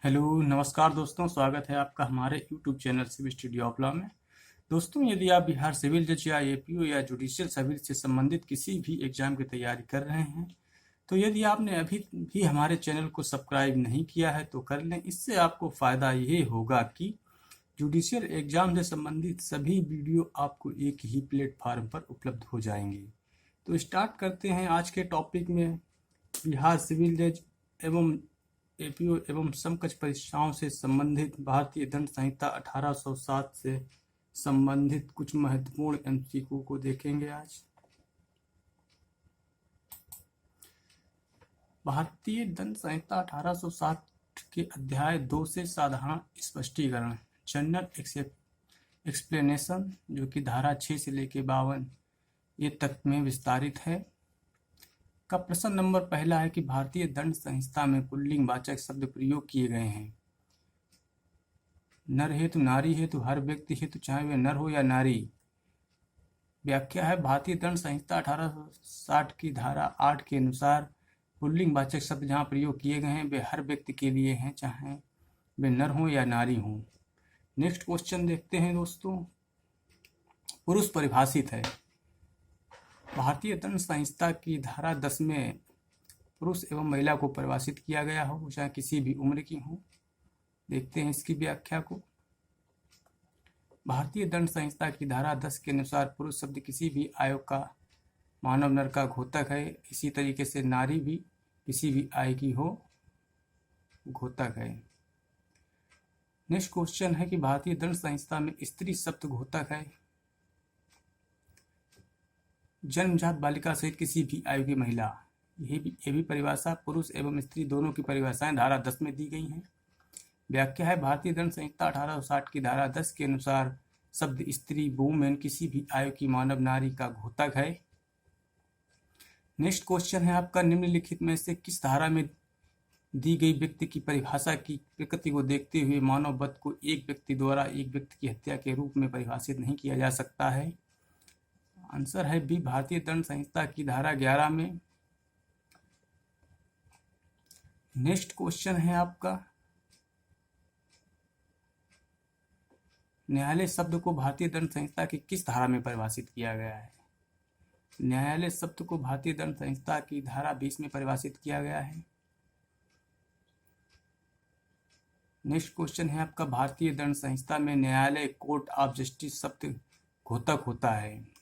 Hello नमस्कार दोस्तों, स्वागत है आपका हमारे YouTube channel civil study of law में। दोस्तों, यदि आप बिहार सिविल जज या एपीओ या जुडिशियल सर्विस से संबंधित किसी भी एग्जाम की तैयारी कर रहे हैं, तो यदि आपने अभी भी हमारे चैनल को सब्सक्राइब नहीं किया है तो कर लें। इससे आपको फ़ायदा ये होगा कि जुडिशियल एग्जाम से संबंधित सभी वीडियो आपको एक ही प्लेटफार्म पर उपलब्ध हो जाएंगे। तो स्टार्ट करते हैं आज के टॉपिक में। बिहार सिविल जज एवं एपीओ एवं समकक्ष परीक्षाओं से संबंधित भारतीय दंड संहिता 1807 से संबंधित कुछ महत्वपूर्ण एमसीक्यू को देखेंगे आज। भारतीय दंड संहिता 1807 के अध्याय 2 से साधारण स्पष्टीकरण जनरल एक्सप्लेनेशन, जो कि धारा 6 से लेकर 52 ये तक में विस्तारित है। का प्रश्न नंबर पहला है कि भारतीय दंड संहिता में पुल्लिंग वाचक शब्द प्रयोग किए गए हैं। नर हेतु, नारी हेतु, हर व्यक्ति हेतु, चाहे वे नर हो या नारी। व्याख्या है, भारतीय दंड संहिता 1860 की धारा 8 के अनुसार पुल्लिंग वाचक शब्द जहाँ प्रयोग किए गए हैं वे हर व्यक्ति के लिए हैं, चाहे वे नर हो या नारी हो। नेक्स्ट क्वेश्चन देखते हैं दोस्तों। पुरुष परिभाषित है। भारतीय दंड संहिता की धारा 10 में पुरुष एवं महिला को परिभाषित किया गया हो, चाहे किसी भी उम्र की हो। देखते हैं इसकी व्याख्या को। भारतीय दंड संहिता की धारा 10 के अनुसार पुरुष शब्द किसी भी आयु का मानव नर का घोतक है। इसी तरीके से नारी भी किसी भी आयु की हो घोतक है। नेक्स्ट क्वेश्चन है कि भारतीय दंड संहिता में स्त्री शब्द घोतक है। जन्मजात बालिका सहित किसी भी आयु की महिला। ये भी परिभाषा पुरुष एवं स्त्री दोनों की परिभाषाएं धारा 10 में दी गई हैं। व्याख्या है, भारतीय दंड संहिता 1860 की धारा 10 के अनुसार शब्द स्त्री वुमेन किसी भी आयु की मानव नारी का घोतक है। नेक्स्ट क्वेश्चन है आपका, निम्नलिखित में से किस धारा में दी गई व्यक्ति की परिभाषा की प्रकृति को देखते हुए मानव वध को एक व्यक्ति द्वारा एक व्यक्ति की हत्या के रूप में परिभाषित नहीं किया जा सकता है। आंसर है बी, भारतीय दंड संहिता की धारा 11 में। नेक्स्ट क्वेश्चन है आपका, न्यायालय शब्द को भारतीय दंड संहिता की किस धारा में परिभाषित किया गया है। न्यायालय शब्द को भारतीय दंड संहिता की धारा 20 में परिभाषित किया गया है। नेक्स्ट क्वेश्चन है आपका, भारतीय दंड संहिता में न्यायालय कोर्ट ऑफ जस्टिस शब्द घोतक होता है।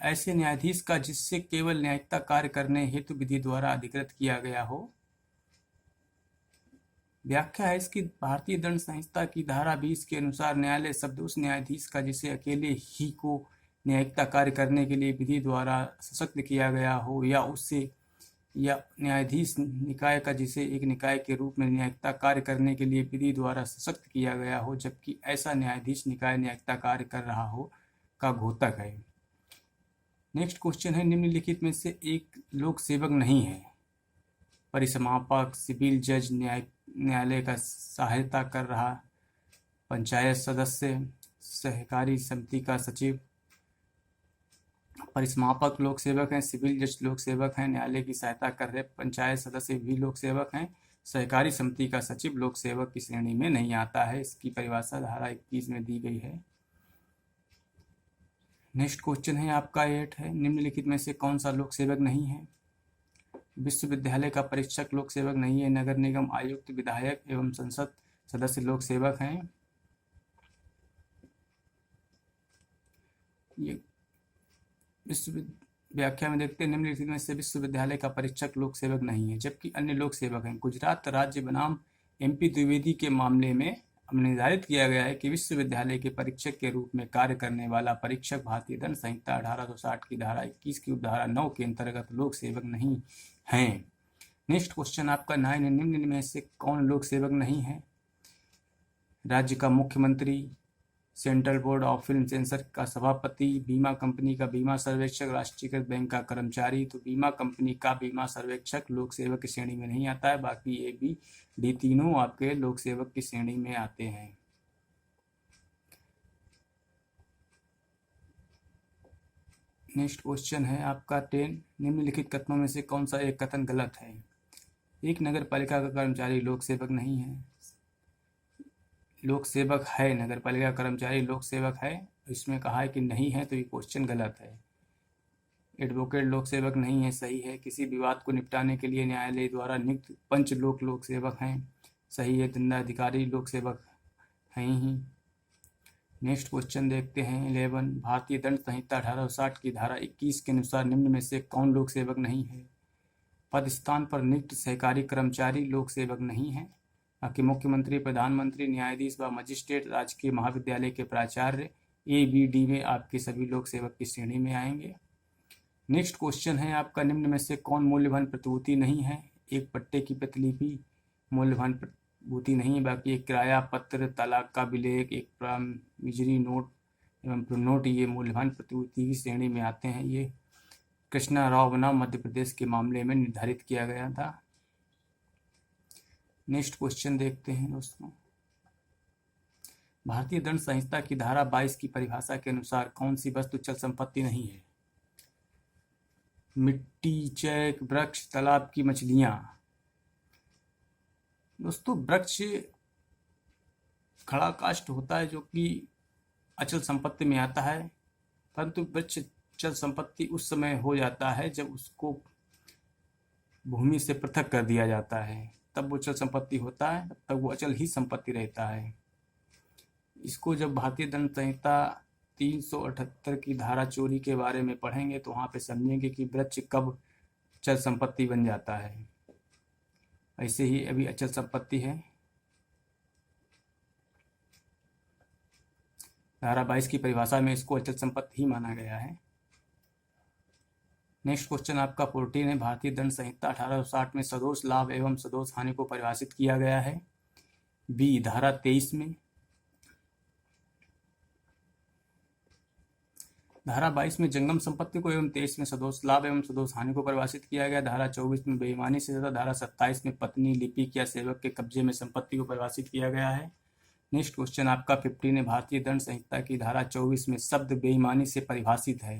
ऐसे न्यायाधीश का जिससे केवल न्यायिकता कार्य करने हेतु विधि द्वारा अधिकृत किया गया हो। व्याख्या है इसकी, भारतीय दंड संहिता की धारा 20 के अनुसार न्यायालय शब्द उस न्यायाधीश का जिसे अकेले ही को न्यायिकता कार्य करने के लिए विधि द्वारा सशक्त किया गया हो, या उससे या न्यायाधीश निकाय का जिसे एक निकाय के रूप में न्यायिकता कार्य करने के लिए विधि द्वारा सशक्त किया गया हो, जबकि ऐसा न्यायाधीश निकाय न्यायिकता कार्य कर रहा हो, का घोतक है। नेक्स्ट क्वेश्चन है, निम्नलिखित में से एक लोक सेवक नहीं है। परिसमापक, सिविल जज, न्यायालय का सहायता कर रहा, पंचायत सदस्य, सहकारी समिति का सचिव। परिसमापक लोक सेवक हैं, सिविल जज लोक सेवक हैं, न्यायालय की सहायता कर रहे पंचायत सदस्य भी लोक सेवक हैं। सहकारी समिति का सचिव लोक सेवक की श्रेणी में नहीं आता है। इसकी परिभाषा धारा 21 में दी गई है। नेक्स्ट क्वेश्चन है आपका 8 है, निम्नलिखित में से कौन सा लोक सेवक नहीं है। विश्वविद्यालय का परीक्षक लोक सेवक नहीं है। नगर निगम आयुक्त, विधायक एवं संसद सदस्य लोक सेवक हैं। ये व्याख्या में देखते हैं, निम्नलिखित में से विश्वविद्यालय का परीक्षक लोक सेवक नहीं है, जबकि अन्य लोक सेवक हैं। गुजरात राज्य बनाम MP द्विवेदी के मामले में निर्धारित किया गया है कि विश्वविद्यालय के परीक्षक के रूप में कार्य करने वाला परीक्षक भारतीय दंड संहिता 1860 की धारा 21 की उपधारा 9 के अंतर्गत लोक सेवक नहीं हैं। नेक्स्ट क्वेश्चन आपका 9 है, निम्न में से कौन लोक सेवक नहीं है। राज्य का मुख्यमंत्री, central board of film sensor का सभापति, बीमा कंपनी का बीमा सर्वेक्षक, राष्ट्रीयकृत बैंक का कर्मचारी। तो बीमा कंपनी का बीमा सर्वेक्षक लोक सेवक की श्रेणी में नहीं आता है, बाकी A, B, D तीनों आपके लोक सेवक की श्रेणी में आते हैं। नेक्स्ट क्वेश्चन है आपका 10, निम्नलिखित कथनों में से कौन सा एक कथन गलत है? एक नगर पालिका का कर्मचारी लोक सेवक नहीं है। लोक सेवक है, नगर पालिका कर्मचारी लोक सेवक है, इसमें कहा है कि नहीं है, तो ये क्वेश्चन गलत है। एडवोकेट लोक सेवक नहीं है, सही है। किसी विवाद को निपटाने के लिए न्यायालय द्वारा नियुक्त पंच लोक सेवक हैं, सही है। दंडाधिकारी लोक सेवक हैं ही। नेक्स्ट क्वेश्चन देखते हैं 11, भारतीय दंड संहिता 1860 की धारा 21 के अनुसार निम्न में से कौन लोक सेवक नहीं है? पद स्थान पर नियुक्त सहकारी कर्मचारी लोक सेवक नहीं है। बाकी मुख्यमंत्री, प्रधानमंत्री, न्यायाधीश व मजिस्ट्रेट, राजकीय महाविद्यालय के प्राचार्य, ABD में आपके सभी लोक सेवक की श्रेणी में आएंगे। नेक्स्ट क्वेश्चन है आपका, निम्न में से कौन मूल्यवान प्रतिभूति नहीं है? एक पट्टे की प्रतिलिपि मूल्यवान प्रतिभूति नहीं है। बाकी एक किराया पत्र, तलाक का विलेख, एक प्रामिजरी नोट एवं प्रोनोट ये मूल्यवान प्रतिभूति की श्रेणी में आते हैं। ये कृष्णा राव बनाम मध्य प्रदेश के मामले में निर्धारित किया गया था। नेक्स्ट क्वेश्चन देखते हैं दोस्तों, भारतीय दंड संहिता की धारा 22 की परिभाषा के अनुसार कौन सी वस्तु चल संपत्ति नहीं है? मिट्टी, चैक, वृक्ष, तालाब की मछलियां। दोस्तों वृक्ष खड़ा काष्ठ होता है जो कि अचल संपत्ति में आता है, परंतु वृक्ष चल संपत्ति उस समय हो जाता है जब उसको भूमि से पृथक कर दिया जाता है, तब वो चल संपत्ति होता है, तब वो अचल ही संपत्ति रहता है। इसको जब भारतीय दंड संहिता 378 की धारा चोरी के बारे में पढ़ेंगे तो वहां पे समझेंगे कि वृक्ष कब चल संपत्ति बन जाता है। ऐसे ही अभी अचल संपत्ति है। धारा 22 की परिभाषा में इसको अचल संपत्ति ही माना गया है। नेक्स्ट क्वेश्चन आपका 14 है, भारतीय दंड संहिता 1860 में सदोष लाभ एवं सदोष हानि को परिभाषित किया गया है। बी, धारा 23 में। धारा 22 में जंगम संपत्ति को एवं 23 में सदोष लाभ एवं सदोष हानि को परिभाषित किया गया। धारा 24 में बेईमानी से तथा धारा 27 में पत्नी, लिपिक या सेवक के कब्जे में संपत्ति को परिभाषित किया गया है। नेक्स्ट क्वेश्चन आपका 15 है, भारतीय दंड संहिता की धारा 24 में शब्द बेईमानी से परिभाषित है।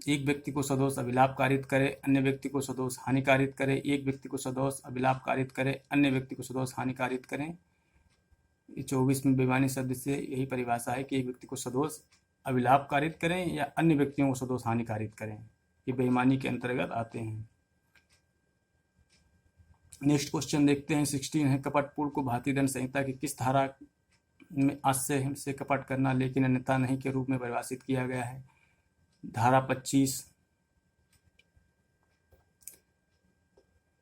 एक व्यक्ति को सदोष अभिलाप कारित करे, अन्य व्यक्ति को सदोष हानि कारित करे, एक व्यक्ति को सदोष अभिलाप कारित करे, अन्य व्यक्ति को सदोष हानि कारित करें। 24 में बेईमानी शब्द से यही परिभाषा है कि एक व्यक्ति को सदोष अभिलाप कारित करें या अन्य व्यक्तियों को सदोष हानि कारित करें, ये बेईमानी के अंतर्गत आते हैं। नेक्स्ट क्वेश्चन देखते हैं 16 है, कपटपूर्ण को भारतीय दंड संहिता की किस धारा में आश्रय से कपट करना लेकिन अन्यथा नहीं के रूप में परिभाषित किया गया है? धारा 25।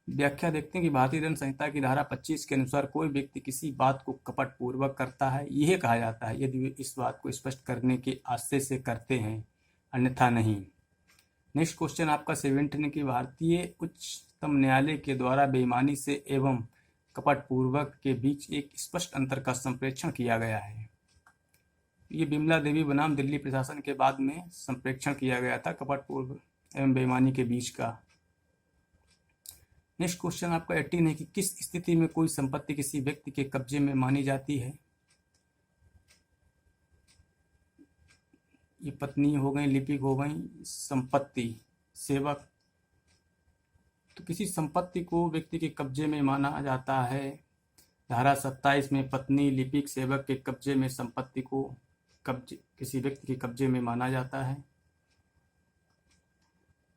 व्याख्या देखते हैं कि भारतीय दंड संहिता की धारा 25 के अनुसार कोई व्यक्ति किसी बात को कपट पूर्वक करता है, यह कहा जाता है यदि वे इस बात को स्पष्ट करने के आशय से करते हैं, अन्यथा नहीं। नेक्स्ट क्वेश्चन आपका 17 कि भारतीय उच्चतम न्यायालय के द्वारा बेईमानी से एवं कपट पूर्वक के बीच एक स्पष्ट अंतर का संप्रेक्षण किया गया है। ये बिमला देवी बनाम दिल्ली प्रशासन के बाद में संप्रेक्षण किया गया था कपट पूर्व एवं बेईमानी के बीच का। नेक्स्ट क्वेश्चन आपका 18 है कि किस स्थिति में कोई संपत्ति किसी व्यक्ति के कब्जे में मानी जाती है? ये पत्नी हो गई, लिपिक हो गई, संपत्ति, सेवक। तो किसी संपत्ति को व्यक्ति के कब्जे में माना जाता है। धारा 27 में पत्नी, लिपिक, सेवक के कब्जे में संपत्ति को किसी व्यक्ति के कब्जे में माना जाता है।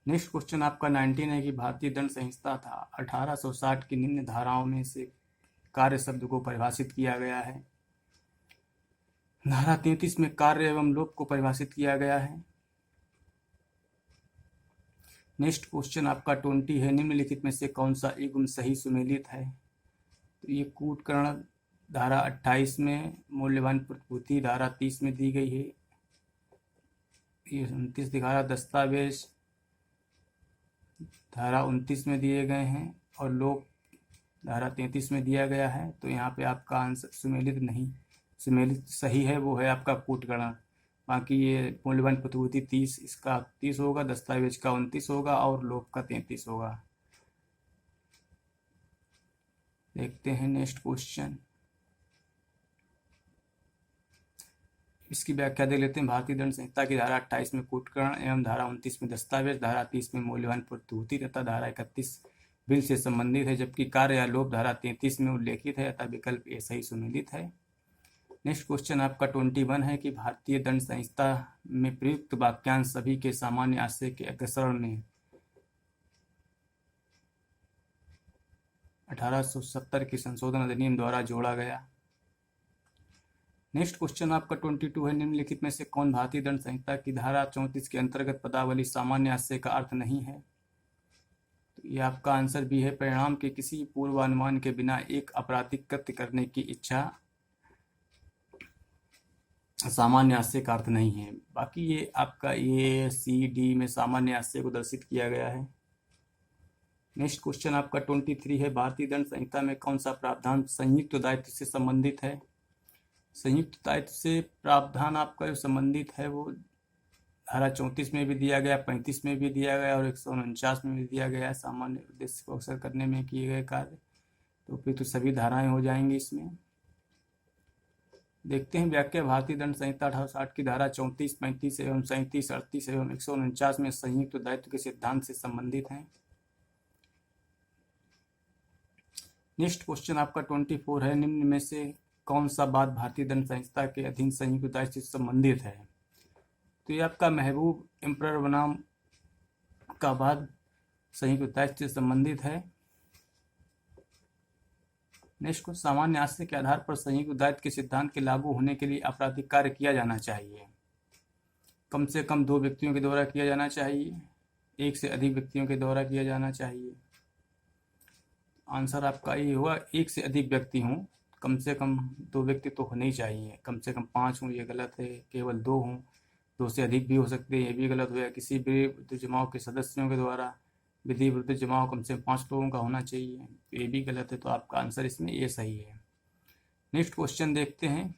नेक्स्ट क्वेश्चन आपका 19 है कि भारतीय दंड संहिता था 1860 की निम्न धाराओं में से कार्य शब्द को परिभाषित किया गया है। धारा 33 में कार्य एवं लोप को परिभाषित किया गया है। नेक्स्ट क्वेश्चन आपका 20 है, निम्नलिखित में से कौन सा युग्म सही सुमेलित है? तो ये कूटकर्ण धारा 28 में, मूल्यवान प्रतिभूति धारा 30 में दी गई है, ये 29 दिखा दस्तावेज धारा 29 में दिए गए हैं और लोक धारा 33 में दिया गया है। तो यहाँ पे आपका आंसर सुमेलित नहीं, सुमेलित सही है वो है आपका कूटगणना। बाकी ये मूल्यवान प्रतिभूति 30, इसका 30 होगा, दस्तावेज का 29 होगा और लोक का 33 होगा। देखते हैं नेक्स्ट क्वेश्चन इसकी व्याख्या दे लेते हैं। भारतीय दंड संहिता की धारा 28 में कूटकरण एवं धारा 29 में दस्तावेज, धारा 30 में मूल्यवान प्रतिभूति तथा धारा 31 बिल से संबंधित है, जबकि कार्य या लोभ धारा 33 में उल्लेखित है, अतः विकल्प ए सही सुमेलित है। नेक्स्ट क्वेश्चन आपका 21 है कि भारतीय दंड संहिता में प्रयुक्त वाक्यांश सभी के सामान्य आशय के अग्रसरण में 1870 के संशोधन अधिनियम द्वारा जोड़ा गया। नेक्स्ट क्वेश्चन आपका 22 है, निम्नलिखित में से कौन भारतीय दंड संहिता की धारा 34 के अंतर्गत पदावली सामान्य आशय का अर्थ नहीं है? तो ये आपका आंसर भी है, परिणाम के किसी पूर्वानुमान के बिना एक आपराधिक कृत्य करने की इच्छा सामान्य आशय का अर्थ नहीं है। बाकी ये आपका ए सी डी में सामान्य आशय को दर्शित किया गया है। नेक्स्ट क्वेश्चन आपका 23 है, भारतीय दंड संहिता में कौन सा प्रावधान संयुक्त दायित्व से संबंधित है? संयुक्त दायित्व से प्रावधान आपका जो संबंधित है वो धारा 34 में भी दिया गया, 35 में भी दिया गया और 149 में भी दिया गया है। सामान्य उद्देश्य को अक्सर करने में किए गए कार्य, तो फिर तो सभी धाराएं हो जाएंगी इसमें। देखते हैं व्याख्या। भारतीय दंड संहिता 1860 की धारा 34, 35 एवं 37, 38 एवं 149 में संयुक्त दायित्व के सिद्धांत से संबंधित हैं। नेक्स्ट क्वेश्चन आपका 24 है, निम्न में से कौन सा बात भारतीय दंड संहिता के अधीन संयुक्त दायित्व से संबंधित है? तो ये आपका महबूब एम्परर बनाम का बाद संयुक्त दायित्व से संबंधित है। नेक्स्ट को सामान्य आशय के आधार पर संयुक्त दायित्व के सिद्धांत के लागू होने के लिए आपराधिक कार्य किया जाना चाहिए। कम से कम 2 व्यक्तियों के द्वारा किया जाना चाहिए, 1 से अधिक व्यक्तियों के द्वारा किया जाना चाहिए। आंसर आपका ये हुआ 1 से अधिक व्यक्ति हों, कम से कम 2 व्यक्ति तो होने ही चाहिए। कम से कम 5 हों ये गलत है, केवल 2 हों, 2 से अधिक भी हो सकते हैं, ये भी गलत हुआ। किसी भी विरुद्ध जमाव के सदस्यों के द्वारा विधि विरुद्ध जमाव कम से कम 5 लोगों का होना चाहिए, ये भी गलत है, तो आपका आंसर इसमें ये सही है। नेक्स्ट क्वेश्चन देखते हैं।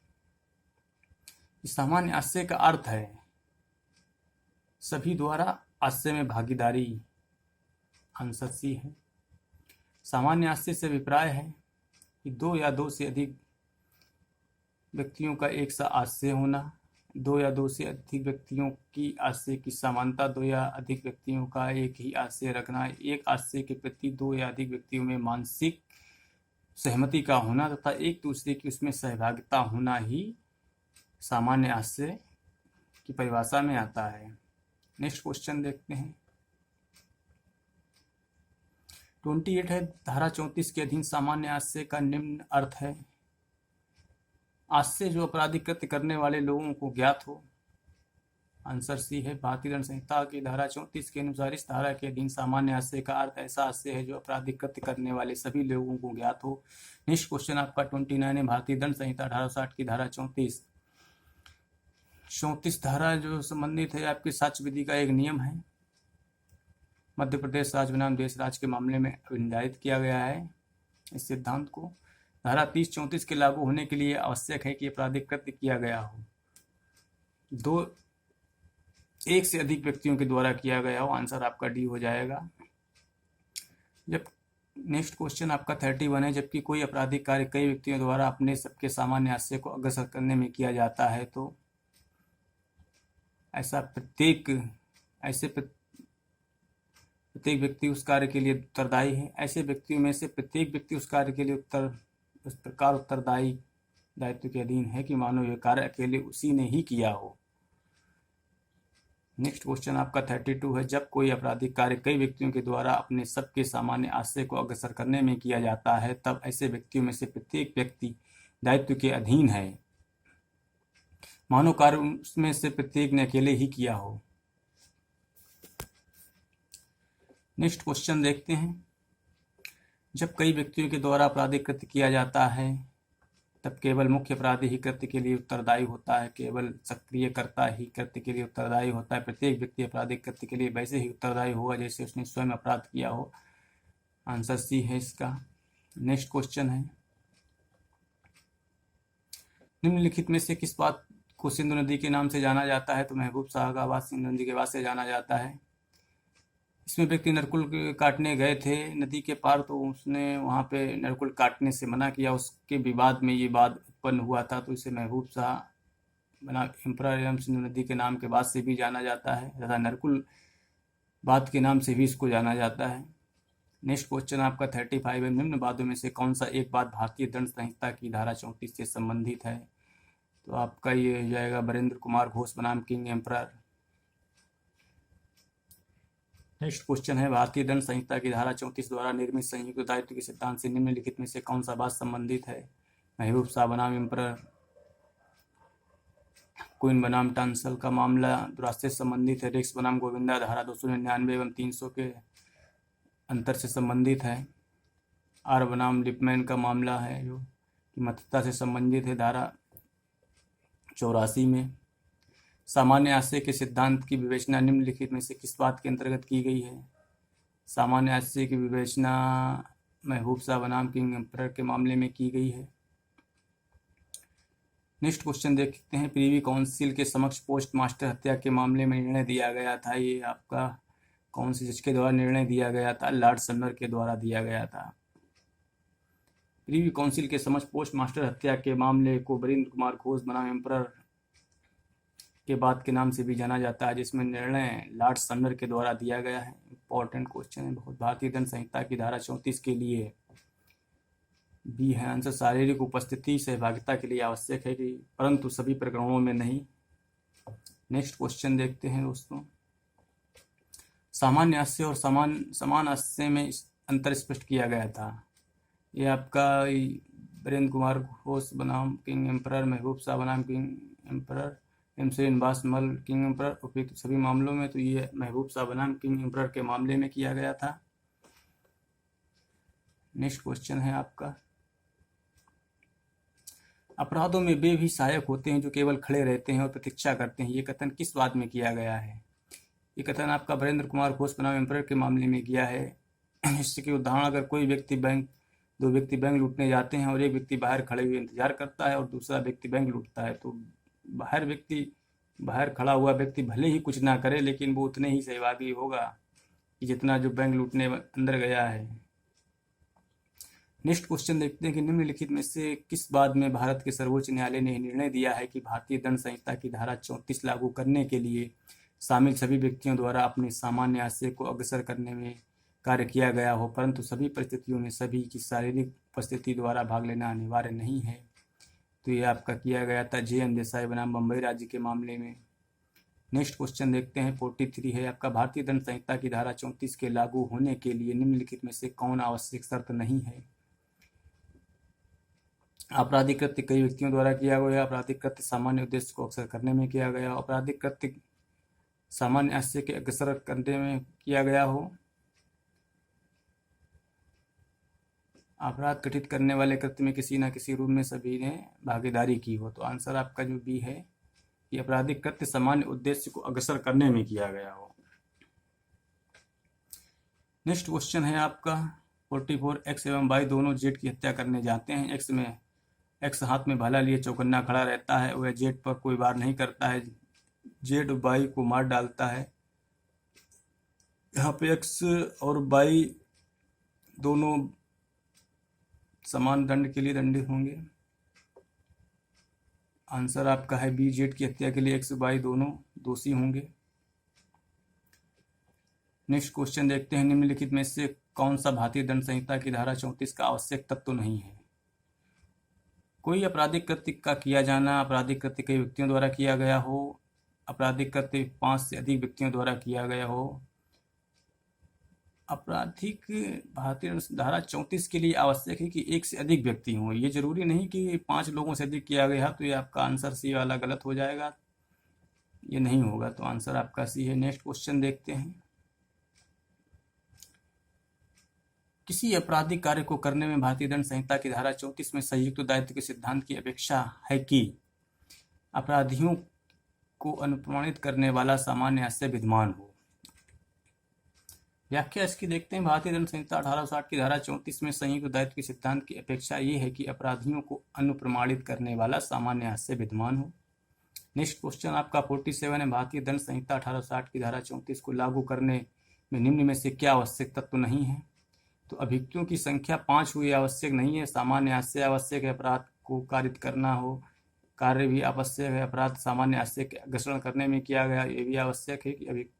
सामान्य आशय का अर्थ है सभी द्वारा आशय में भागीदारी, आंसर सी है। सामान्य आशय से अभिप्राय है कि 2 या 2 से अधिक व्यक्तियों का एक सा आशय होना, 2 या 2 से अधिक व्यक्तियों की आशय की समानता, 2 या अधिक व्यक्तियों का एक ही आशय रखना, एक आशय के प्रति 2 या अधिक व्यक्तियों में मानसिक सहमति का होना तथा एक दूसरे की उसमें सहभागिता होना ही सामान्य आशय की परिभाषा में आता है। नेक्स्ट क्वेश्चन देखते हैं। 28 है, धारा 34 के अधीन सामान्य आशय का निम्न अर्थ है। आशय जो आपराधिक कृत्य करने वाले लोगों को ज्ञात हो, आंसर सी है। भारतीय दंड संहिता की धारा 34 के अनुसार इस धारा के अधीन सामान्य आशय का अर्थ ऐसा आशय है जो आपराधिक कृत्य करने वाले सभी लोगों को ज्ञात हो। नेक्स्ट क्वेश्चन आपका 29 है, भारतीय दंड संहिता 1860 की धारा 34 धारा जो संबंधित है आपकी साक्ष्य विधि का एक नियम है। मध्य प्रदेश राज्य बनाम देश राज्य के मामले में निर्धारित किया गया है इस सिद्धांत को। धारा 30-34 के लागू होने के लिए आवश्यक है कि आपराधिक कृत्य किया गया हो, 1 से अधिक व्यक्तियों के द्वारा किया गया हो, आंसर आपका डी हो जाएगा। जब नेक्स्ट क्वेश्चन आपका 31 है, जबकि कोई आपराधिक कार्य कई व्यक्तियों द्वारा अपने सबके सामान्य आशय को अग्रसर करने में किया जाता है तो प्रत्येक व्यक्ति उस कार्य के लिए उत्तरदायी है। ऐसे व्यक्तियों में से प्रत्येक व्यक्ति उस कार्य के लिए उस प्रकार उत्तरदायी दायित्व के अधीन है कि मानो यह कार्य अकेले उसी ने ही किया हो। नेक्स्ट क्वेश्चन आपका 32 है, जब कोई आपराधिक कार्य कई व्यक्तियों के द्वारा अपने सबके सामान्य आशय को अग्रसर करने में किया जाता है तब ऐसे व्यक्तियों में से प्रत्येक व्यक्ति दायित्व के अधीन है मानो कार्य उसमें से प्रत्येक ने अकेले ही किया हो। नेक्स्ट क्वेश्चन देखते हैं। जब कई व्यक्तियों के द्वारा आपराधिक कृत्य किया जाता है तब केवल मुख्य अपराधी ही कृत्य के लिए उत्तरदायी होता है, केवल सक्रियकर्ता ही कृत्य के लिए उत्तरदायी होता है। प्रत्येक व्यक्ति आपराधिक कृत्य के लिए वैसे ही उत्तरदायी होगा जैसे उसने स्वयं अपराध किया हो, आंसर सी है इसका। नेक्स्ट क्वेश्चन है, निम्नलिखित में से किस बात को सिंधु नदी के नाम से जाना जाता है? तो महबूब शाह का आवाज सिंधु नदी के बाद से जाना जाता है। इसमें व्यक्ति नरकुल काटने गए थे नदी के पार, तो उसने वहां पे नरकुल काटने से मना किया, उसके विवाद में ये बात उत्पन्न हुआ था, तो इसे महबूब शाह बनाम एम्परर एवं सिंधु नदी के नाम के बाद से भी जाना जाता है तथा नरकुल बात के नाम से भी इसको जाना जाता है। नेक्स्ट क्वेश्चन आपका 35 है, निम्न वादों में से कौन सा एक बात भारतीय दंड संहिता की धारा 34 से संबंधित है? तो आपका ये हो जाएगा बरेंद्र कुमार घोष बनाम किंग एम्परर। नेक्स्ट क्वेश्चन है, भारतीय दंड संहिता की धारा 34 द्वारा निर्मित संयुक्त दायित्व के सिद्धांत से निम्नलिखित में से कौन सा बात संबंधित है? महबूब शाह बनाम एम्परर, क्वीन बनाम टांसल का मामला दुरास्ते से संबंधित है। रेक्स बनाम गोविंदा धारा 299 एवं 300 के अंतर से संबंधित है। आर बनाम लिपमैन का मामला है जो कि मतदाता से संबंधित है धारा 84 में। सामान्य आश्रय के सिद्धांत की विवेचना निम्नलिखित में से किस बात के अंतर्गत की गई है? सामान्य आश्रय की विवेचना महबूब शाह बनाम किंग एम्परर के मामले में की गई है। नेक्स्ट क्वेश्चन देखते हैं, प्रीवी काउंसिल के समक्ष पोस्ट मास्टर हत्या के मामले में निर्णय दिया गया था, ये आपका कौन से जज के द्वारा निर्णय दिया गया था? लॉर्ड समर के द्वारा दिया गया था। प्रीवी काउंसिल के समक्ष पोस्ट मास्टर हत्या के मामले को बरेंद्र कुमार घोष बनाम एम्परर के बाद के नाम से भी जाना जाता है, जिसमें निर्णय लॉर्ड समर के द्वारा दिया गया है। इंपॉर्टेंट क्वेश्चन है बहुत। भारतीय दंड संहिता की धारा 34 के लिए बी है आंसर, शारीरिक उपस्थिति सहभागिता के लिए आवश्यक है कि परंतु सभी प्रकरणों में नहीं। नेक्स्ट क्वेश्चन देखते हैं दोस्तों, सामान्य आश्रय और समान आश्रय में अंतर स्पष्ट किया गया था। ये आपका बरेंद्र कुमार घोष बनाम किंग एम्परर, महबूब शाह बनाम किंग एम्परर, एम श्रीनिवास मल किंग एम्परर, उपयुक्त सभी मामलों में तो ये महबूब शाह बनाम किंग एम्परर के मामले में किया गया था। नेक्स्ट क्वेश्चन है आपका, अपराधों में वे भी सहायक होते हैं जो केवल खड़े रहते हैं और प्रतीक्षा करते हैं, ये कथन किस बात में किया गया है? ये कथन आपका बरेंद्र कुमार घोष बनाम एम्परर के मामले में किया है। इसके उदाहरण, अगर दो व्यक्ति बैंक लूटने जाते हैं और एक व्यक्ति बाहर खड़े हुए इंतजार करता है और दूसरा व्यक्ति बैंक लूटता है, तो बाहर खड़ा हुआ व्यक्ति भले ही कुछ ना करे लेकिन वो उतने ही सहभागी होगा कि जितना जो बैंक लूटने अंदर गया है। नेक्स्ट क्वेश्चन देखते हैं कि निम्नलिखित में से किस बात में भारत के सर्वोच्च न्यायालय ने निर्णय दिया है कि भारतीय दंड संहिता की धारा 34 लागू करने के लिए शामिल सभी व्यक्तियों द्वारा अपने सामान्य आश्रय को अग्रसर करने में कार्य किया गया हो, परंतु सभी परिस्थितियों में सभी की शारीरिक उपस्थिति द्वारा भाग लेना अनिवार्य नहीं है। तो ये आपका किया गया था जे.एन. देसाई बनाम बम्बई राज्य के मामले में। नेक्स्ट क्वेश्चन देखते हैं 43 है आपका, भारतीय दंड संहिता की धारा 34 के लागू होने के लिए निम्नलिखित में से कौन आवश्यक शर्त नहीं है? आपराधिक कृत्य कई व्यक्तियों द्वारा किया गया, आपराधिक कृत्य सामान्य उद्देश्य को अक्सर करने में किया गया, आपराधिक कृत्य सामान्य आश्रय के अग्रसर करने में किया गया हो, अपराध घटित करने वाले कृत्य में किसी न किसी रूप में सभी ने भागीदारी की हो। तो आंसर आपका जो बी है कि आपराधिक कृत्य सामान्य उद्देश्य को अग्रसर करने में किया गया हो। नेक्स्ट क्वेश्चन है आपका 44, एक्स एवं वाई दोनों जेड की हत्या करने जाते हैं। एक्स हाथ में भाला लिए चौकन्ना खड़ा रहता है, वह जेड पर कोई वार नहीं करता है, जेड वाई को मार डालता है। यहाँ पे एक्स और वाई दोनों समान दंड के लिए दंडित होंगे। आंसर आपका है बी, जेड की हत्या के लिए एक्स वाई दोनों दोषी होंगे। नेक्स्ट क्वेश्चन देखते हैं, निम्नलिखित में से कौन सा भारतीय दंड संहिता की धारा 34 का आवश्यक तत्व नहीं है? कोई आपराधिक कृत्य का किया जाना, आपराधिक कृत्य कई व्यक्तियों द्वारा किया गया हो, आपराधिक कृत्य 5 से अधिक व्यक्तियों द्वारा किया गया हो। आपराधिक भारतीय धारा 34 के लिए आवश्यक है कि 1 से अधिक व्यक्ति हों, ये जरूरी नहीं कि 5 लोगों से अधिक किया गया, तो ये आपका आंसर सी वाला गलत हो जाएगा, ये नहीं होगा, तो आंसर आपका सी है। नेक्स्ट क्वेश्चन देखते हैं, किसी आपराधिक कार्य को करने में भारतीय दंड संहिता की धारा 34 में संयुक्त दायित्व के सिद्धांत की अपेक्षा है कि अपराधियों को अनुप्रमाणित करने वाला सामान्य आश्रय विद्यमान हो। व्याख्या इसकी देखते हैं, भारतीय दंड संहिता 1860 की धारा 34 में संयुक्त दायित्व के सिद्धांत की अपेक्षा ये है कि अपराधियों को अनुप्रमाणित करने वाला सामान्य आश्रय विद्यमान हो। नेक्स्ट क्वेश्चन आपका 47 है, भारतीय दंड संहिता 1860 की धारा 34 को लागू करने में निम्न में से क्या आवश्यक तत्व नहीं है? तो अभियुक्तों की संख्या 5 हुई आवश्यक नहीं है, सामान्य आश्रय आवश्यक है, अपराध को कारित कार्य भी आवश्यक है। अपराध सामान्य आशय के अग्रसरण करने में किया गया, ये भी आवश्यक है कि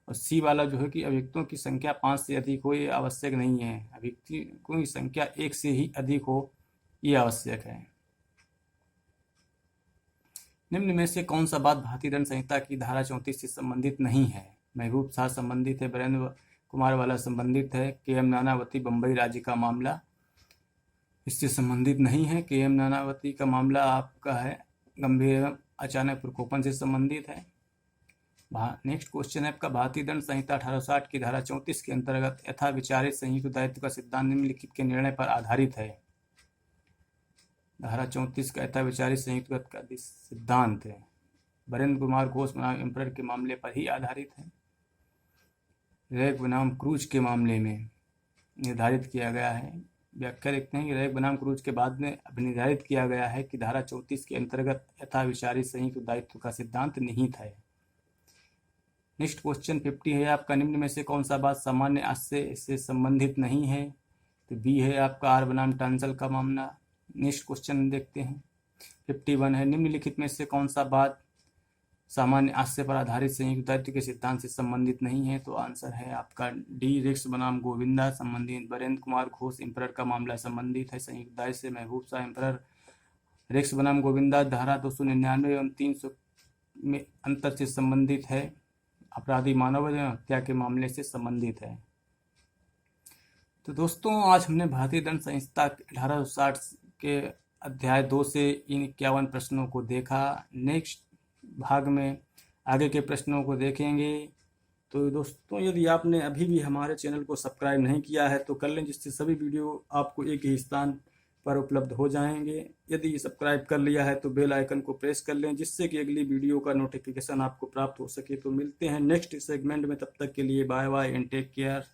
और सी वाला जो है कि अभियुक्तों की संख्या 5 से अधिक हो, ये आवश्यक नहीं है। अभियुक्तों की संख्या 1 से ही अधिक हो, ये आवश्यक है। निम्न में से कौन सा बात भारतीय दंड संहिता की धारा 34 से संबंधित नहीं है? महबूब शाह संबंधित है, वीरेंद्र कुमार वाला संबंधित है, के.एम. नानावती बम्बई राज्य का मामला इससे संबंधित नहीं है। के.एम. नानावती का मामला आपका है गंभीर एवं अचानक प्रकोपन से संबंधित है। नेक्स्ट क्वेश्चन है आपका, भारतीय दंड संहिता 1860 की धारा 34 के अंतर्गत यथा विचारित संयुक्त दायित्व का सिद्धांत निम्नलिखित के निर्णय पर आधारित है। धारा 34 का यथा विचारित संयुक्त का सिद्धांत है वीरेंद्र कुमार घोष बनाम एम्परर के मामले पर ही आधारित है। रैग बनाम क्रूज के मामले में निर्धारित किया गया है। व्याख्या लिखते हैं कि रैग बनाम क्रूज के बाद में निर्धारित किया गया है कि धारा 34 के अंतर्गत यथा विचारित संयुक्त दायित्व का सिद्धांत निहित है। नेक्स्ट क्वेश्चन 50 है आपका, निम्न में से कौन सा बात सामान्य आशय से संबंधित नहीं है? तो बी है आपका आर बनाम टांसल का मामला। नेक्स्ट क्वेश्चन देखते हैं 51 है, निम्नलिखित में से कौन सा बात सामान्य आशय पर आधारित संयुक्त दायित्व के सिद्धांत से संबंधित नहीं है? तो आंसर है आपका डी, रिक्स बनाम गोविंदा संबंधित। वीरेंद्र कुमार घोष एम्परर का मामला संबंधित है संयुक्त दायित्व से। महबूब शाह एम्परर रिक्स बनाम गोविंदा धारा 299 एवं 300 में अंतर से संबंधित है। अपराधी मानव हत्या के मामले से संबंधित है। तो दोस्तों आज हमने भारतीय दंड संहिता 1860 के अध्याय 2 से इन 51 प्रश्नों को देखा। नेक्स्ट भाग में आगे के प्रश्नों को देखेंगे। तो दोस्तों यदि आपने अभी भी हमारे चैनल को सब्सक्राइब नहीं किया है तो कर लें, जिससे सभी वीडियो आपको एक ही स्थान पर उपलब्ध हो जाएंगे। यदि सब्सक्राइब कर लिया है तो बेल आइकन को प्रेस कर लें, जिससे कि अगली वीडियो का नोटिफिकेशन आपको प्राप्त हो सके। तो मिलते हैं नेक्स्ट सेगमेंट में, तब तक के लिए bye bye and take care.